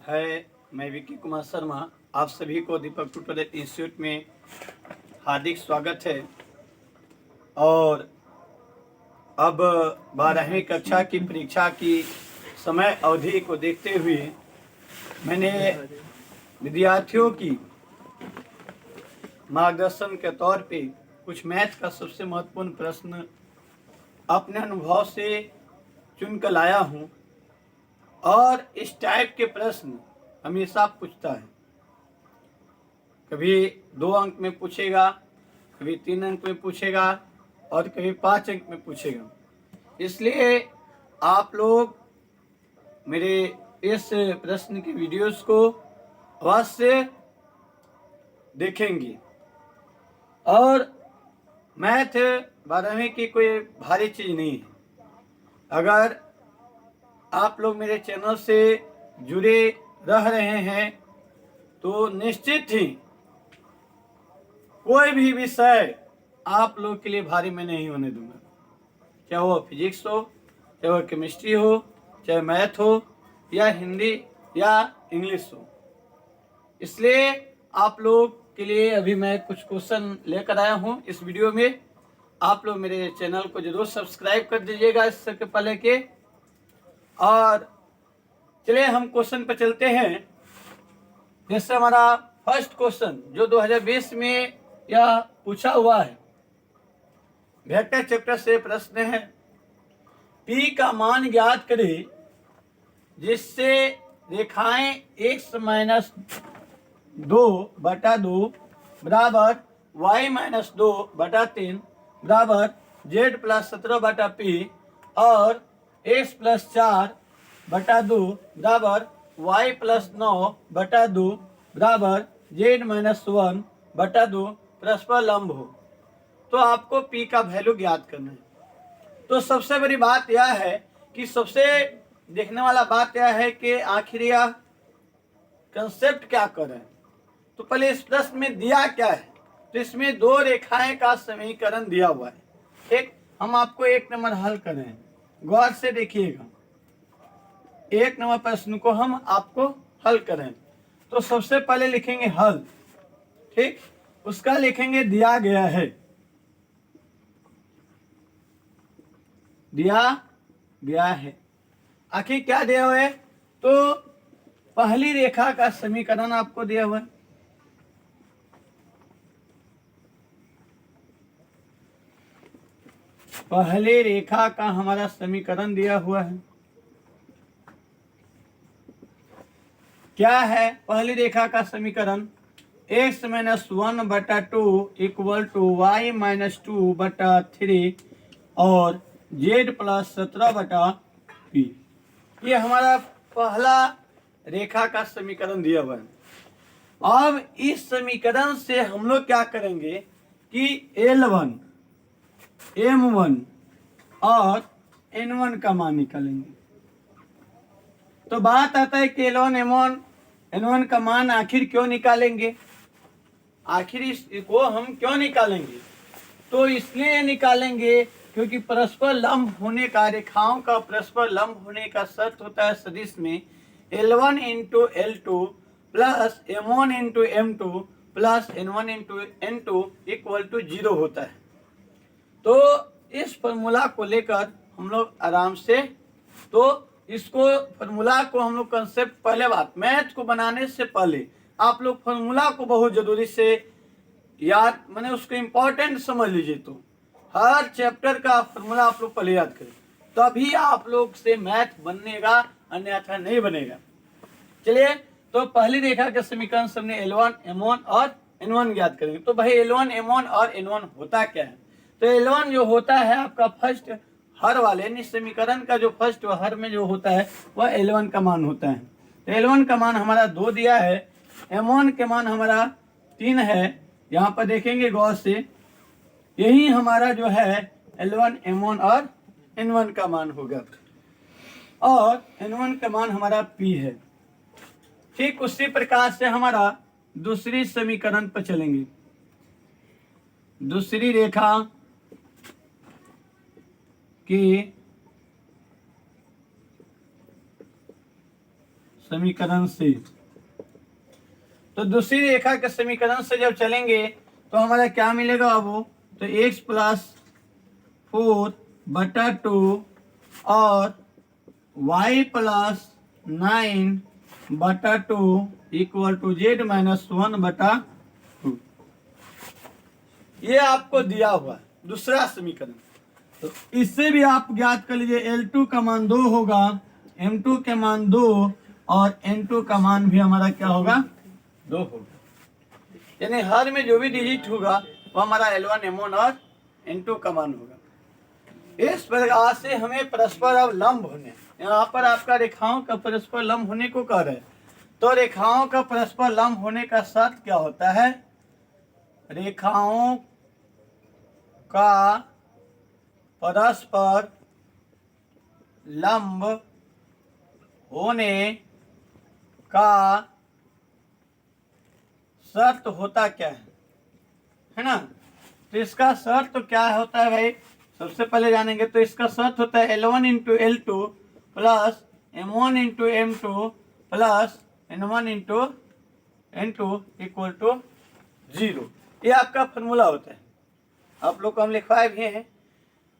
है। मैं विकी कुमार शर्मा, आप सभी को दीपक ट्यूटोरियल इंस्टीट्यूट में हार्दिक स्वागत है। और अब 12वीं कक्षा की परीक्षा की समय अवधि को देखते हुए मैंने विद्यार्थियों की मार्गदर्शन के तौर पे कुछ मैथ का सबसे महत्वपूर्ण प्रश्न अपने अनुभव से चुनकर लाया हूँ। और इस टाइप के प्रश्न हमेशा पूछता है, कभी 2 अंक में पूछेगा, कभी 3 अंक में पूछेगा और कभी 5 अंक में पूछेगा। इसलिए आप लोग मेरे इस प्रश्न की वीडियोस को अवश्य देखेंगे। और मैथ 12वीं की कोई भारी चीज़ नहीं है। अगर आप लोग मेरे चैनल से जुड़े रह रहे हैं तो निश्चित ही कोई भी विषय आप लोग के लिए भारी मैं नहीं होने दूंगा, चाहे वो फिजिक्स हो, चाहे वो केमिस्ट्री हो, चाहे मैथ हो, या हिंदी या इंग्लिश हो। इसलिए आप लोग के लिए अभी मैं कुछ क्वेश्चन लेकर आया हूँ इस वीडियो में। आप लोग मेरे चैनल को जरूर सब्सक्राइब कर दीजिएगा इससे पहले के। और चलिए हम क्वेश्चन पर चलते हैं। जैसे हमारा फर्स्ट क्वेश्चन जो 2020 में यह पूछा हुआ है, वेक्टर चैप्टर से प्रश्न है, P का मान ज्ञात करें जिससे रेखाएं x-2/2 बराबर y-2/3 बराबर z+17/p और x+4/2 बराबर y+9/2 बराबर z-1/2 परस्पर लंब हो। तो आपको P का वैल्यू ज्ञात करना है। तो सबसे बड़ी बात यह है कि सबसे देखने वाला बात यह है कि आखिर यह कंसेप्ट क्या कर रहे हैं। तो पहले इस प्रश्न में दिया क्या है, तो इसमें 2 रेखाएं का समीकरण दिया हुआ है। ठीक, हम आपको 1 नंबर हल कर रहे हैं, गौर से देखिएगा। 1 नंबर प्रश्न को हम आपको हल करें। तो सबसे पहले लिखेंगे हल, ठीक, उसका लिखेंगे दिया गया है, दिया गया है। आखिर क्या दिया हुआ है, तो पहली रेखा का समीकरण आपको दिया हुआ है। पहली रेखा का हमारा समीकरण दिया हुआ है। क्या है पहली रेखा का समीकरण? x-1/2 इक्वल टू y-2/3 और z+17/p। ये हमारा पहला रेखा का समीकरण दिया हुआ है। अब इस समीकरण से हम लोग क्या करेंगे कि L1, M1 और N1 का मान निकालेंगे। तो बात आता है कि L1, M1, N1 का मान आखिर क्यों निकालेंगे, आखिर इसको हम क्यों निकालेंगे? तो इसलिए निकालेंगे क्योंकि परस्पर लंब होने का, रेखाओं का परस्पर लंब होने का शर्त होता है सदिश में L1 into L2 plus M1 into M2 plus N1 into N2 equal to 0 होता है। तो इस फॉर्मूला को लेकर हम लोग आराम से, तो इसको फॉर्मूला को हम लोग कंसेप्ट, पहले बात मैथ को बनाने से पहले आप लोग फॉर्मूला को बहुत जरूरी से याद, मैंने उसको इम्पोर्टेंट समझ लीजिए। तो हर चैप्टर का फॉर्मूला आप लोग पहले याद करें, तभी आप लोग से मैथ बनेगा, अन्यथा नहीं बनेगा। चलिए, तो पहली रेखा के समीकरण से हमने L1, M1 और N1 ज्ञात करेंगे। तो भाई L1, M1 और N1 होता क्या है? तो L1 जो होता है आपका फर्स्ट हर वाले समीकरण का जो फर्स्ट हर में जो होता है वह L1 का मान होता है। तो L1 का मान हमारा 2 दिया है, M1 के मान हमारा 3 है। यहाँ पर देखेंगे गौर से, यही हमारा जो है L1, M1 और N1 का मान होगा, और N1 का मान हमारा P है। ठीक उसी प्रकार से हमारा दूसरी समीकरण पर चलेंगे। दूसरी रेखा की समीकरण से। तो दूसरी रेखा के समीकरण से जब चलेंगे तो हमारा क्या मिलेगा बाबू, तो x प्लस 4/2 और y plus 9/2 equal to z minus 1/2। ये आपको दिया हुआ है दूसरा समीकरण। तो इससे भी आप ज्ञात कर लीजिए, L2 का मान 2 होगा, M2 के मान 2 और N2 का मान भी हमारा क्या होगा, 2 होगा। यानी हर में जो भी डिजिट होगा वो हमारा L1 M1 और N2 का मान होगा। इस प्रकार से हमें परस्पर अब लंब होने, यहाँ पर आपका रेखाओं का परस्पर लंब होने को कह रहे हैं। तो रेखाओं का परस्पर लंब होने का शर्त क्या होता है, रेखाओं का परस्पर लंब होने का शर्त होता क्या है ना। तो इसका शर्त तो क्या होता है भाई, सबसे पहले जानेंगे। तो इसका शर्त होता है L1 into L2 plus M1 into M2 plus N1 into N2 equal to 0। ये आपका फॉर्मूला होता है, आप लोग को हम लिखवाए भी हैं।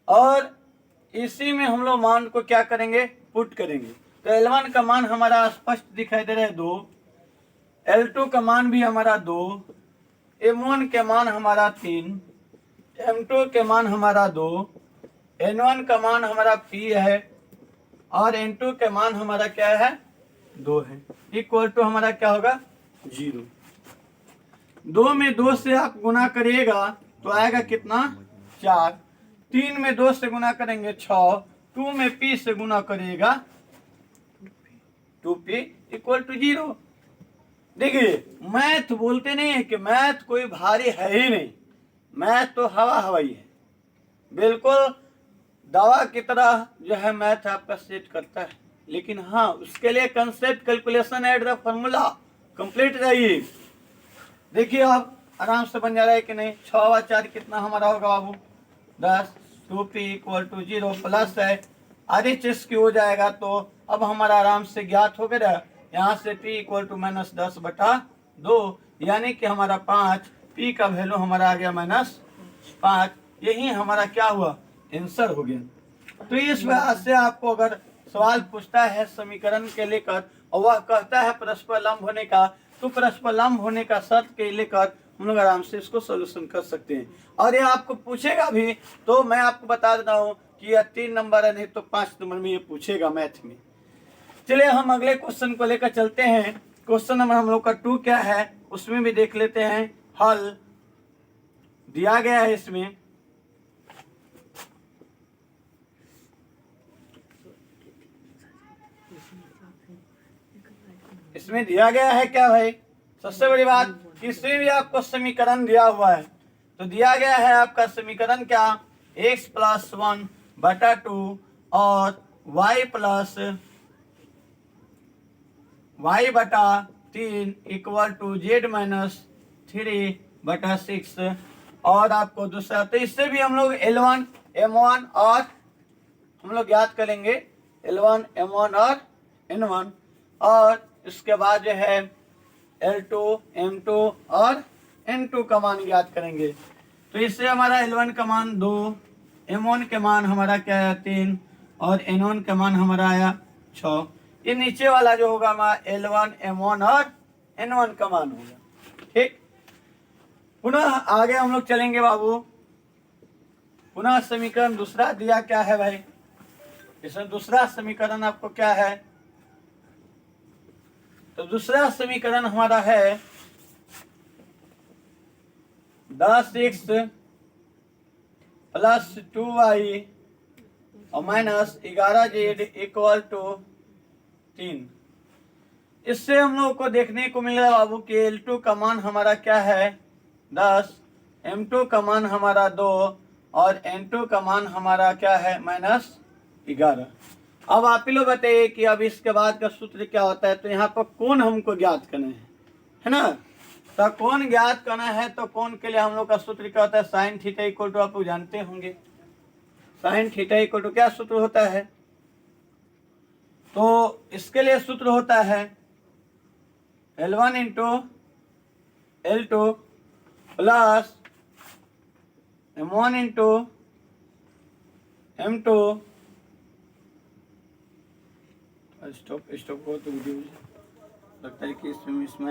और इसी में हम लोग मान को क्या करेंगे, पुट करेंगे। तो L1 का मान हमारा स्पष्ट दिखाई दे रहा है 2, L2 का मान भी हमारा 2, M1 के मान हमारा 3, M2 के मान हमारा 2, N1 का मान हमारा P है और N2 के मान हमारा क्या है, 2 है। इक्वल टू हमारा क्या होगा, 0। 2 में 2 से आप गुना करिएगा तो आएगा कितना, 4। 3 में 2 से गुना करेंगे 6। 2 में P से गुना करिएगा 2P इक्वल टू 0। देखिए मैथ बोलते नहीं है कि मैथ कोई भारी है ही नहीं, मैथ तो हवा हवाई है, बिल्कुल दवा की तरह जो है मैथ आपका सेट करता है। लेकिन हाँ, उसके लिए concept, calculation at the formula complete रहिए। देखिए आप आराम से बन जा रहा है कि नहीं। 6 व 4 कितना हमारा होगा बाबू, 10। 2P इक्वल टू 0 प्लस है, आधी चीज की हो जाएगा। तो अब हमारा आराम से ज्ञात हो गया, यहाँ से P इक्वल टू माइनस 10/2, यानी कि हमारा 5, P का वैल्यू हमारा आ गया -5। यही हमारा क्या हुआ, आंसर हो गया। तो इस वजह से आपको अगर सवाल पूछता है समीकरण के लेकर और वह कहता है परस्पर लंब होने का, तो परस्पर लंब होने का शर्त के लेकर हम लोग आराम से इसको सोल्यूशन कर सकते हैं। और ये आपको पूछेगा भी तो मैं आपको बता देता हूँ कि यह 3 नंबर है, नहीं तो 5 नंबर में ये पूछेगा मैथ में। चलिए हम अगले क्वेश्चन को लेकर चलते हैं। क्वेश्चन नंबर हम लोग का 2 क्या है उसमें भी देख लेते हैं। हल दिया गया है, इसमें दिया गया है क्या भाई, सबसे बड़ी बात, इसमें भी आपको समीकरण दिया हुआ है। तो दिया गया है आपका समीकरण क्या, x प्लस 1/2 और y plus y/3 equal to z minus 3/6। और आपको दूसरा, तो इससे भी हम लोग L1 M1 और हम लोग याद करेंगे, L1 M1 और N1। और इसके बाद जो है L2 M2 और N2 का मान ज्ञात करेंगे। तो इससे हमारा L1 का मान 2, M1 के मान हमारा क्या है 3 और N1 का मान हमारा आया 6। ये नीचे वाला जो होगा हमारा L1 M1 और N1 का मान होगा। ठीक, पुनः आगे हम लोग चलेंगे बाबू। पुनः समीकरण दूसरा दिया क्या है भाई, इसमें दूसरा समीकरण आपको क्या है, तो दूसरा समीकरण हमारा है 10x प्लस 2y और माइनस 11z इक्वल टू 3। इससे हम लोग को देखने को मिल रहा है बाबू कि L2 का मान हमारा क्या है 10, M2 का मान हमारा 2 और N2 का मान हमारा क्या है -11। अब आप ही लोग बताइए कि अब इसके बाद का सूत्र क्या होता है। तो यहाँ पर कोण हमको ज्ञात करना है ना। तो कोण ज्ञात करना है तो कोण के लिए हम लोग का सूत्र क्या होता है, साइन थीटा इक्वल टू, आप लोग जानते होंगे साइन थीटा इक्वल टू क्या सूत्र होता है, तो इसके लिए सूत्र होता है L1 into L2 plus M1 into M2। Stop को तो लगता है कि इसमें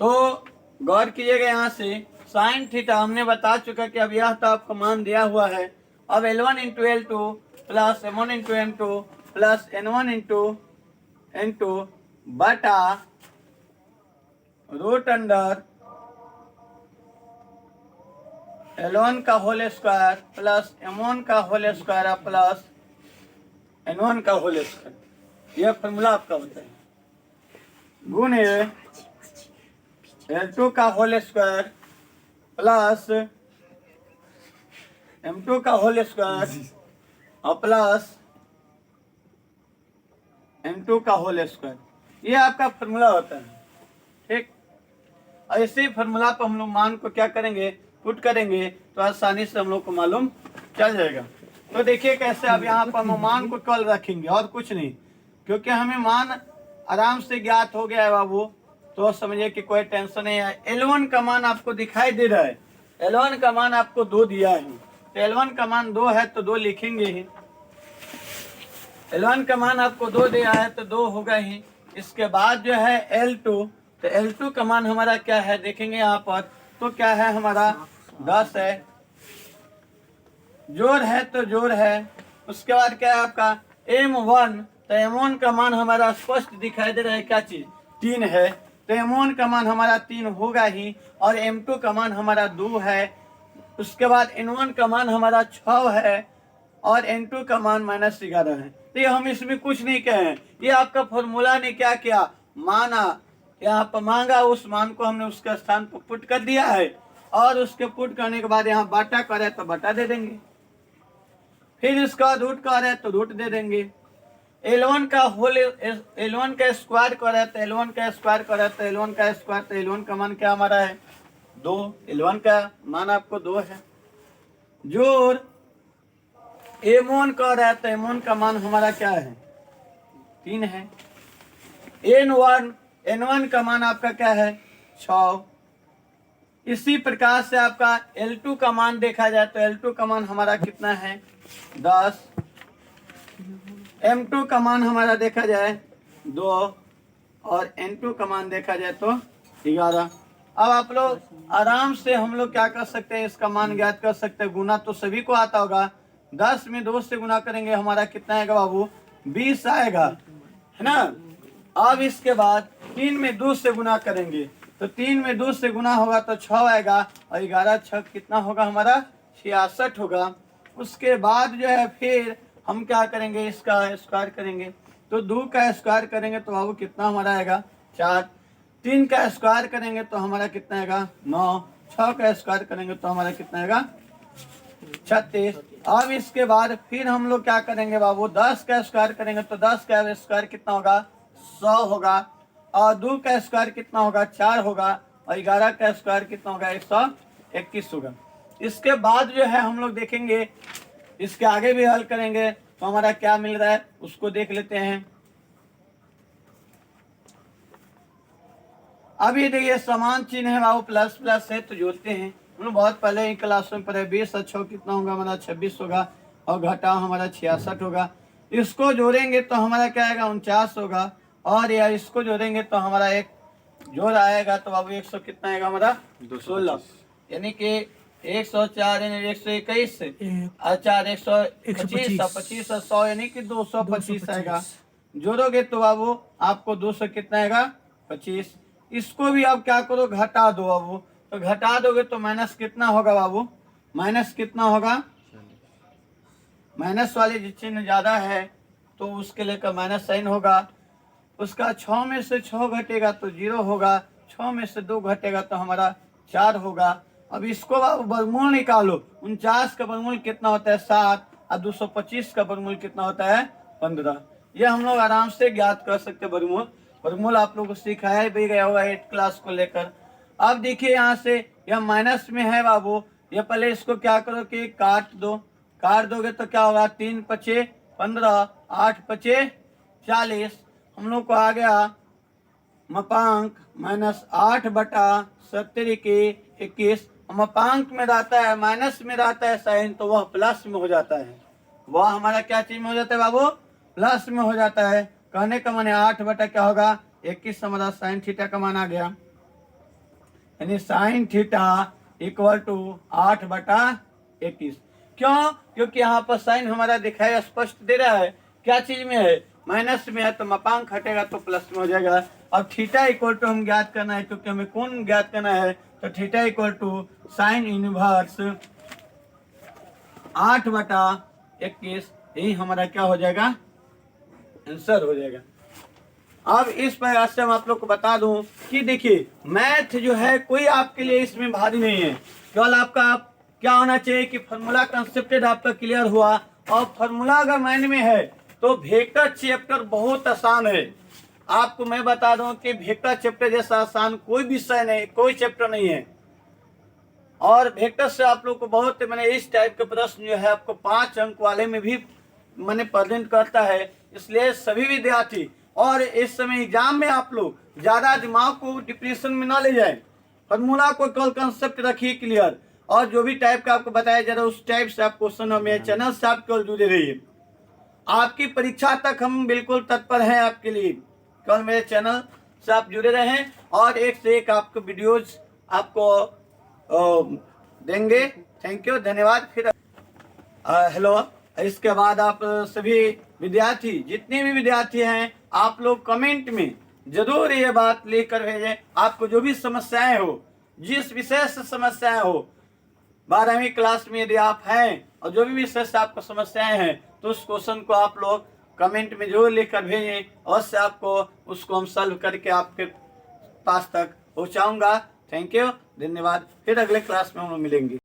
तो गौर कीजिएगा। यहाँ से साइन थीटा हमने बता चुका कि अब यह तो आपका मान दिया हुआ है। अब L1 into L2 plus M1 into M2 plus N1 into N2 बटा रूट अंडर L1 का होल स्क्वायर प्लस M1 का होल स्क्वायर प्लस N1 का होल स्क्वायर। यह फॉर्मूला आपका होता है गुणे L2 का होल स्क्वायर प्लस M2 का होल स्क्वायर और प्लस M2 का होल स्क्वायर। ये आपका फॉर्मूला होता है। ठीक, ऐसे फॉर्मूला पर हम लोग मान को क्या करेंगे, पुट करेंगे तो आसानी से हम लोग को मालूम चल जाएगा। तो देखिए कैसे अब यहाँ पर हम मान को कल रखेंगे और कुछ नहीं, क्योंकि हमें मान आराम से ज्ञात हो गया है बाबू, तो समझिए कि कोई टेंशन नहीं है। L1 का मान आपको दिखाई दे रहा है, L1 का मान आपको 2 दिया है, तो L1 का मान 2 है तो 2 लिखेंगे ही। L1 का मान आपको 2 दिया है तो 2 होगा ही। इसके बाद जो है L2, तो L2 का मान हमारा क्या है देखेंगे यहाँ पर, तो क्या है हमारा 10 है, जोड़ है तो जोड़ है। उसके बाद क्या है आपका M1, तो M1 का मान हमारा स्पष्ट दिखाई दे रहा है क्या चीज 3 है, तो M1 का मान हमारा 3 होगा ही। और M2 का मान हमारा 2 है। उसके बाद N1 का मान हमारा 6 है और N2 का मान -11 है। तो ये हम इसमें कुछ नहीं कहे, ये आपका फॉर्मूला ने क्या किया, माना, यहाँ पर मांगा, उस मान को हमने उसके स्थान पर पुट कर दिया है। और उसके पुट करने के बाद यहाँ बाटा करे तो बाटा दे देंगे, फिर इसका रूट करे तो रूट दे देंगे। L1 का होल L1 का स्क्वायर करे तो L1 का स्क्वायर करे तो L1 का स्क्वायर, तो L1 का मान क्या हमारा है 2, L1 का मान आपको 2 है। जोड़ M1 का रहा है तो M1 का मान हमारा क्या है 3 है। N1 का मान आपका क्या है 6। इसी प्रकार से आपका L2 का मान देखा जाए तो L2 का मान हमारा कितना है 10। M2 का मान हमारा देखा जाए 2 और N2 का मान देखा जाए तो 11। अब आप लोग आराम से हम लोग क्या कर सकते हैं, इसका मान ज्ञात कर सकते हैं। गुना तो सभी को आता होगा, 10 में 2 से गुना करेंगे हमारा कितना आएगा बाबू 20 आएगा, है ना। अब इसके बाद 3 में 2 से गुना करेंगे तो 3 में 2 से गुना होगा तो 6 आएगा और 11 6 कितना होगा हमारा 66 होगा। उसके बाद जो है फिर हम क्या करेंगे, इसका स्क्वायर करेंगे तो 2 का स्क्वायर करेंगे तो बाबू कितना हमारा आएगा 4। 3 का स्क्वायर करेंगे तो हमारा कितना आएगा 9। 6 का स्क्वायर करेंगे तो हमारा कितना आएगा 36। अब इसके बाद फिर हम लोग क्या करेंगे बाबू 10 का स्क्वायर करेंगे तो 10 का स्क्वायर कितना होगा 100 होगा। और 2 का स्क्वायर कितना होगा 4 होगा और 11 का स्क्वायर कितना होगा 121 होगा। इसके बाद जो है हम लोग देखेंगे, इसके आगे भी हल करेंगे तो हमारा क्या मिल रहा है उसको देख लेते हैं। अभी देखिए समान चिन्ह है बाबू, प्लस प्लस है तो जोड़ते हैं। हम लोग बहुत पहले ही क्लास में पढ़े 20 और 6 कितना होगा हमारा 26 होगा और घटाओ हमारा 66 होगा। इसको जोड़ेंगे तो हमारा क्या आएगा 49 होगा और या इसको जोड़ेंगे तो हमारा एक जोड़ आएगा तो बाबू 100 कितना आएगा हमारा 16, यानी कि 104 यानी 121 और 4 125 और 25 और 100 यानी कि 225 आएगा। जोड़ोगे तो बाबू आपको 200 कितना आएगा 25। इसको भी आप क्या करो घटा दो बाबू, तो घटा दोगे तो माइनस कितना होगा बाबू, माइनस कितना होगा, माइनस वाले चिन्ह ज्यादा है तो उसके लेकर माइनस साइन होगा। उसका 6 में से 6 घटेगा तो 0 होगा, 6 में से 2 घटेगा तो हमारा 4 होगा। अब इसको वर्गमूल निकालो, 49 का वर्गमूल कितना होता है 7 और 225 का वर्गमूल कितना होता है 15। ये हम लोग आराम से ज्ञात कर सकते हैं वर्गमूल। वर्गमूल आप लोगों को सिखाया भी गया होगा 8 क्लास को लेकर। अब देखिए यहाँ से यह माइनस में है बाबू, ये पहले इसको क्या करो कि काट दो, काट दोगे तो क्या होगा 3 पचे 15, 8 पचे 40, हम लोग को आ गया मपांक माइनस 8/70 के 21। मपांक में रहता है माइनस में रहता है साइन, तो वह प्लस में हो जाता है। वह हमारा क्या चीज में हो जाता है बाबू? प्लस में हो जाता है। कहने का माने 8 क्या होगा 21 हमारा साइन थीटा का मान आ गया, यानी साइन थीटा इक्वल टू 8/21। क्यों? क्योंकि यहाँ पर साइन हमारा दिखाई स्पष्ट दे रहा है क्या चीज में है, माइनस में है, तो मपांक हटेगा तो प्लस में हो जाएगा। अब थीटा इक्वल टू हम ज्ञात करना है, क्योंकि हमें कौन ज्ञात करना है, तो theta equal to sine inverse 8/21, यही हमारा क्या हो जाएगा, आंसर हो जाएगा। अब इस प्रकार से हम आप लोग को बता दूं कि देखिए मैथ जो है कोई आपके लिए इसमें भारी नहीं है, केवल आपका क्या होना चाहिए कि फॉर्मूला कंसेप्टेड आपका क्लियर हुआ। और फॉर्मूला अगर माइंड में है तो वेक्टर चैप्टर बहुत आसान है। आपको मैं बता दूं कि वेक्टर चैप्टर जैसा आसान कोई विषय नहीं, कोई चैप्टर नहीं है। और वेक्टर से आप लोग को बहुत मैंने इस टाइप के प्रश्न जो है आपको 5 अंक वाले में भी मैंने प्रेजेंट करता है। इसलिए सभी विद्यार्थी और इस समय एग्जाम में आप लोग ज्यादा दिमाग को डिप्रेशन में ना ले जाए, फॉर्मूला को कल कंसेप्ट रखिए क्लियर, और जो भी टाइप का आपको बताया जा रहा है उस टाइप से आप क्वेश्चन और मेरे चैनल से आप केवल जुड़े रहिए। आपकी परीक्षा तक हम बिल्कुल तत्पर हैं आपके लिए, केवल मेरे चैनल से आप जुड़े रहें और एक से एक आपको वीडियोज आपको देंगे। थैंक यू, धन्यवाद। फिर हेलो, इसके बाद आप सभी विद्यार्थी जितने भी विद्यार्थी हैं आप लोग कमेंट में जरूर ये बात लेकर भेजें, आपको जो भी समस्याएं हो, जिस विषय से समस्याएं हो, 12वीं क्लास में यदि आप हैं और जो भी विषय से आपको समस्याएं हैं तो उस क्वेश्चन को आप लोग कमेंट में जरूर लेकर भेजें, और से आपको उसको हम सॉल्व करके आपके पास तक पहुंचाऊंगा। थैंक यू, धन्यवाद। फिर अगले क्लास में हम लोग मिलेंगे।